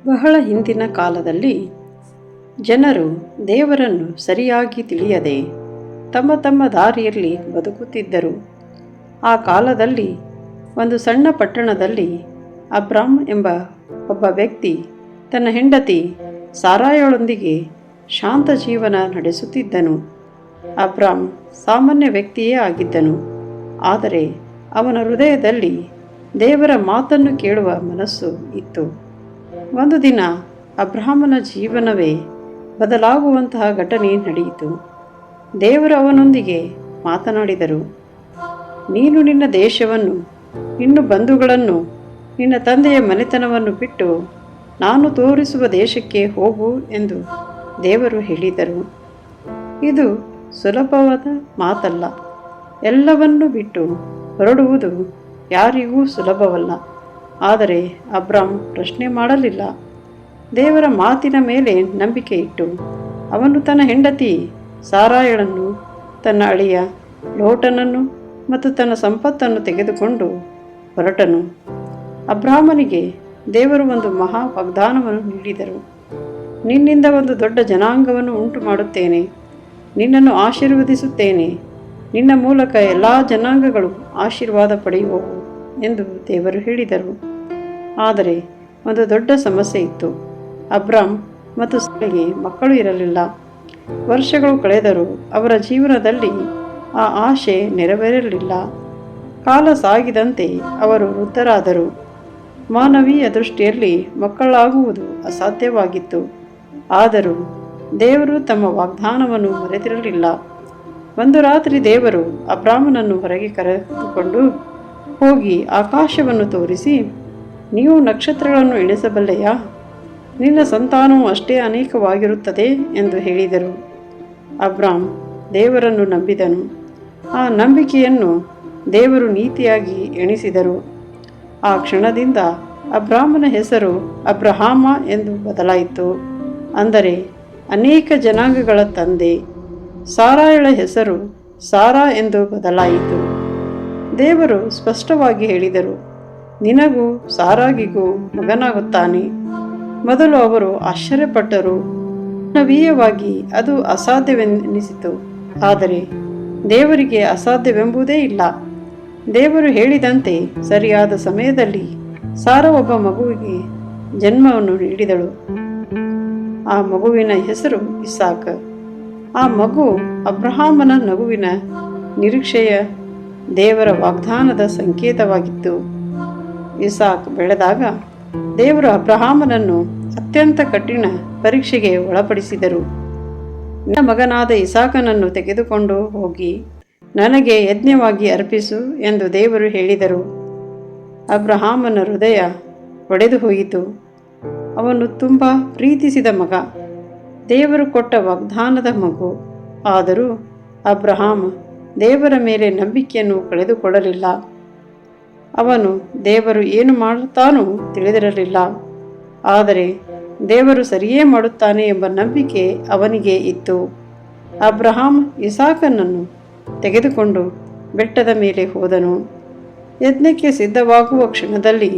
ಬಹಳ ಹಿಂದಿನ ಕಾಲದಲ್ಲಿ ಜನರು ದೇವರನ್ನು ಸರಿಯಾಗಿ ತಿಳಿಯದೆ ತಮ್ಮ ತಮ್ಮ ದಾರಿಯಲ್ಲಿ ಬದುಕುತ್ತಿದ್ದರು. ಆ ಕಾಲದಲ್ಲಿ ಒಂದು ಸಣ್ಣ ಪಟ್ಟಣದಲ್ಲಿ ಅಬ್ರಾಮ್ ಎಂಬ ಒಬ್ಬ ವ್ಯಕ್ತಿ ತನ್ನ ಹೆಂಡತಿ ಸಾರಾಯಳೊಂದಿಗೆ ಶಾಂತ ಜೀವನ ನಡೆಸುತ್ತಿದ್ದನು. ಅಬ್ರಾಮ್ ಸಾಮಾನ್ಯ ವ್ಯಕ್ತಿಯೇ ಆಗಿದ್ದನು. ಆದರೆ ಅವನ ಹೃದಯದಲ್ಲಿ ದೇವರ ಮಾತನ್ನು ಕೇಳುವ ಮನಸ್ಸು ಇತ್ತು. ಒಂದು ದಿನ ಅಬ್ರಾಮನ ಜೀವನವೇ ಬದಲಾಗುವಂತಹ ಘಟನೆ ನಡೆಯಿತು. ದೇವರು ಅವನೊಂದಿಗೆ ಮಾತನಾಡಿದರು. ನೀನು ನಿನ್ನ ದೇಶವನ್ನು, ನಿನ್ನ ಬಂಧುಗಳನ್ನು, ನಿನ್ನ ತಂದೆಯ ಮನೆತನವನ್ನು ಬಿಟ್ಟು ನಾನು ತೋರಿಸುವ ದೇಶಕ್ಕೆ ಹೋಗು ಎಂದು ದೇವರು ಹೇಳಿದರು. ಇದು ಸುಲಭವಾದ ಮಾತಲ್ಲ. ಎಲ್ಲವನ್ನೂ ಬಿಟ್ಟು ಹೊರಡುವುದು ಯಾರಿಗೂ ಸುಲಭವಲ್ಲ. ಆದರೆ ಅಬ್ರಾಮ್ ಪ್ರಶ್ನೆ ಮಾಡಲಿಲ್ಲ. ದೇವರ ಮಾತಿನ ಮೇಲೆ ನಂಬಿಕೆ ಇಟ್ಟು ಅವನು ತನ್ನ ಹೆಂಡತಿ ಸಾರಾಯಳನ್ನು, ತನ್ನ ಅಳಿಯ ಲೋಟನನ್ನು ಮತ್ತು ತನ್ನ ಸಂಪತ್ತನ್ನು ತೆಗೆದುಕೊಂಡು ಹೊರಟನು. ಅಬ್ರಾಮನಿಗೆ ದೇವರು ಒಂದು ಮಹಾ ವಾಗ್ದಾನವನ್ನು ನೀಡಿದರು. ನಿನ್ನಿಂದ ಒಂದು ದೊಡ್ಡ ಜನಾಂಗವನ್ನು ಉಂಟು ಮಾಡುತ್ತೇನೆ, ನಿನ್ನನ್ನು ಆಶೀರ್ವದಿಸುತ್ತೇನೆ, ನಿನ್ನ ಮೂಲಕ ಎಲ್ಲ ಜನಾಂಗಗಳು ಆಶೀರ್ವಾದ ಪಡೆಯುವವು ಎಂದು ದೇವರು ಹೇಳಿದರು. ಆದರೆ ಒಂದು ದೊಡ್ಡ ಸಮಸ್ಯೆ ಇತ್ತು. ಅಬ್ರಾಮ್ ಮತ್ತು ಸಾರಾಳಿಗೆ ಮಕ್ಕಳು ಇರಲಿಲ್ಲ. ವರ್ಷಗಳು ಕಳೆದರೂ ಅವರ ಜೀವನದಲ್ಲಿ ಆ ಆಶೆ ನೆರವೇರಲಿಲ್ಲ. ಕಾಲ ಸಾಗಿದಂತೆ ಅವರು ವೃದ್ಧರಾದರು. ಮಾನವೀಯ ದೃಷ್ಟಿಯಲ್ಲಿ ಮಕ್ಕಳಾಗುವುದು ಅಸಾಧ್ಯವಾಗಿತ್ತು. ಆದರೂ ದೇವರು ತಮ್ಮ ವಾಗ್ದಾನವನ್ನು ಮರೆತಿರಲಿಲ್ಲ. ಒಂದು ರಾತ್ರಿ ದೇವರು ಅಬ್ರಾಮನನ್ನು ಹೊರಗೆ ಕರೆದುಕೊಂಡು ಹೋಗಿ ಆಕಾಶವನ್ನು ತೋರಿಸಿ, ನೀವು ನಕ್ಷತ್ರಗಳನ್ನು ಎಣಿಸಬಲ್ಲೆಯಾ? ನಿನ್ನ ಸಂತಾನವು ಅಷ್ಟೇ ಅನೇಕವಾಗಿರುತ್ತದೆ ಎಂದು ಹೇಳಿದರು. ಅಬ್ರಾಮ್ ದೇವರನ್ನು ನಂಬಿದನು. ಆ ನಂಬಿಕೆಯನ್ನು ದೇವರು ನೀತಿಯಾಗಿ ಎಣಿಸಿದರು. ಆ ಕ್ಷಣದಿಂದ ಅಬ್ರಾಮನ ಹೆಸರು ಅಬ್ರಹಾಮ ಎಂದು ಬದಲಾಯಿತು, ಅಂದರೆ ಅನೇಕ ಜನಾಂಗಗಳ ತಂದೆ. ಸಾರಾಯಳ ಹೆಸರು ಸಾರಾ ಎಂದು ಬದಲಾಯಿತು. ದೇವರು ಸ್ಪಷ್ಟವಾಗಿ ಹೇಳಿದರು, ನಿನಗೂ ಸಾರಾಗಿಗೂ ಮಗನಾಗುತ್ತಾನೆ. ಮೊದಲು ಅವರು ಆಶ್ಚರ್ಯಪಟ್ಟರು. ಮಾನವೀಯವಾಗಿ ಅದು ಅಸಾಧ್ಯವೆನಿಸಿತು. ಆದರೆ ದೇವರಿಗೆ ಅಸಾಧ್ಯವೆಂಬುದೇ ಇಲ್ಲ. ದೇವರು ಹೇಳಿದಂತೆ ಸರಿಯಾದ ಸಮಯದಲ್ಲಿ ಸಾರಾ ಒಬ್ಬ ಮಗುವಿಗೆ ಜನ್ಮವನ್ನು ನೀಡಿದಳು. ಆ ಮಗುವಿನ ಹೆಸರು ಇಸಾಕ್. ಆ ಮಗು ಅಬ್ರಹಾಮನ ನಗುವಿನ ನಿರೀಕ್ಷೆಯ ದೇವರ ವಾಗ್ದಾನದ ಸಂಕೇತವಾಗಿತ್ತು. ಇಸಾಕ್ ಬೆಳೆದಾಗ ದೇವರು ಅಬ್ರಹಾಮನನ್ನು ಅತ್ಯಂತ ಕಠಿಣ ಪರೀಕ್ಷೆಗೆ ಒಳಪಡಿಸಿದರು. ನಿನ್ನ ಮಗನಾದ ಇಸಾಕನನ್ನು ತೆಗೆದುಕೊಂಡು ಹೋಗಿ ನನಗೆ ಯಜ್ಞವಾಗಿ ಅರ್ಪಿಸು ಎಂದು ದೇವರು ಹೇಳಿದರು. ಅಬ್ರಹಾಮನ ಹೃದಯ ಒಡೆದು ಹೋಯಿತು. ಅವನು ತುಂಬ ಪ್ರೀತಿಸಿದ ಮಗ, ದೇವರು ಕೊಟ್ಟ ವಾಗ್ದಾನದ ಮಗು. ಆದರೂ ಅಬ್ರಹಾಮ ದೇವರ ಮೇಲೆ ನಂಬಿಕೆಯನ್ನು ಕಳೆದುಕೊಳ್ಳಲಿಲ್ಲ. ಅವನು ದೇವರು ಏನು ಮಾಡುತ್ತಾನೋ ತಿಳಿದಿರಲಿಲ್ಲ. ಆದರೆ ದೇವರು ಸರಿಯೇ ಮಾಡುತ್ತಾನೆ ಎಂಬ ನಂಬಿಕೆ ಅವನಿಗೆ ಇತ್ತು. ಅಬ್ರಹಾಂ ಇಸಾಕನನ್ನು ತೆಗೆದುಕೊಂಡು ಬೆಟ್ಟದ ಮೇಲೆ ಹೋದನು. ಯಜ್ಞಕ್ಕೆ ಸಿದ್ಧವಾಗುವ ಕ್ಷಣದಲ್ಲಿ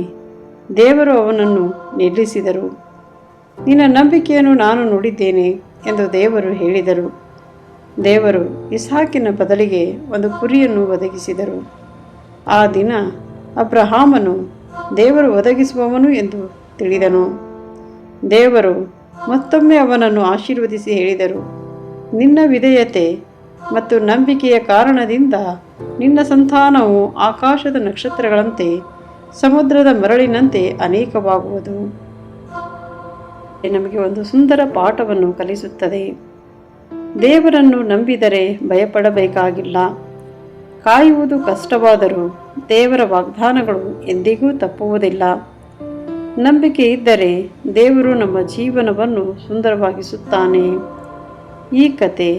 ದೇವರು ಅವನನ್ನು ನಿಲ್ಲಿಸಿದರು. ನಿನ್ನ ನಂಬಿಕೆಯನ್ನು ನಾನು ನೋಡಿದ್ದೇನೆ ಎಂದು ದೇವರು ಹೇಳಿದರು. ದೇವರು ಇಸಾಕಿನ ಬದಲಿಗೆ ಒಂದು ಕುರಿಯನ್ನು ಒದಗಿಸಿದರು. ಆ ದಿನ ಅಬ್ರಹಾಮನು ದೇವರು ಒದಗಿಸುವವನು ಎಂದು ತಿಳಿದನು. ದೇವರು ಮತ್ತೊಮ್ಮೆ ಅವನನ್ನು ಆಶೀರ್ವದಿಸಿ ಹೇಳಿದರು, ನಿನ್ನ ವಿಧೇಯತೆ ಮತ್ತು ನಂಬಿಕೆಯ ಕಾರಣದಿಂದ ನಿನ್ನ ಸಂತಾನವು ಆಕಾಶದ ನಕ್ಷತ್ರಗಳಂತೆ, ಸಮುದ್ರದ ಮರಳಿನಂತೆ ಅನೇಕವಾಗುವುದು. ನಮಗೆ ಒಂದು ಸುಂದರ ಪಾಠವನ್ನು ಕಲಿಸುತ್ತದೆ. ದೇವರನ್ನು ನಂಬಿದರೆ ಭಯಪಡಬೇಕಾಗಿಲ್ಲ. ಕಾಯುವುದು ಕಷ್ಟವಾದರೂ ದೇವರ ವಾಗ್ದಾನಗಳು ಎಂದಿಗೂ ತಪ್ಪುವುದಿಲ್ಲ. ನಂಬಿಕೆ ಇದ್ದರೆ ದೇವರು ನಮ್ಮ ಜೀವನವನ್ನು ಸುಂದರವಾಗಿಸುತ್ತಾನೆ. ಈ ಕತೆ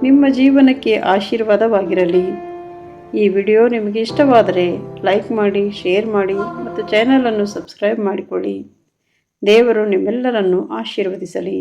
ನಿಮ್ಮ ಜೀವನಕ್ಕೆ ಆಶೀರ್ವಾದವಾಗಿರಲಿ. ಈ ವಿಡಿಯೋ ನಿಮಗೆ ಇಷ್ಟವಾದರೆ ಲೈಕ್ ಮಾಡಿ, ಶೇರ್ ಮಾಡಿ ಮತ್ತು ಚಾನಲನ್ನು ಸಬ್ಸ್ಕ್ರೈಬ್ ಮಾಡಿಕೊಳ್ಳಿ. ದೇವರು ನಿಮ್ಮೆಲ್ಲರನ್ನು ಆಶೀರ್ವದಿಸಲಿ.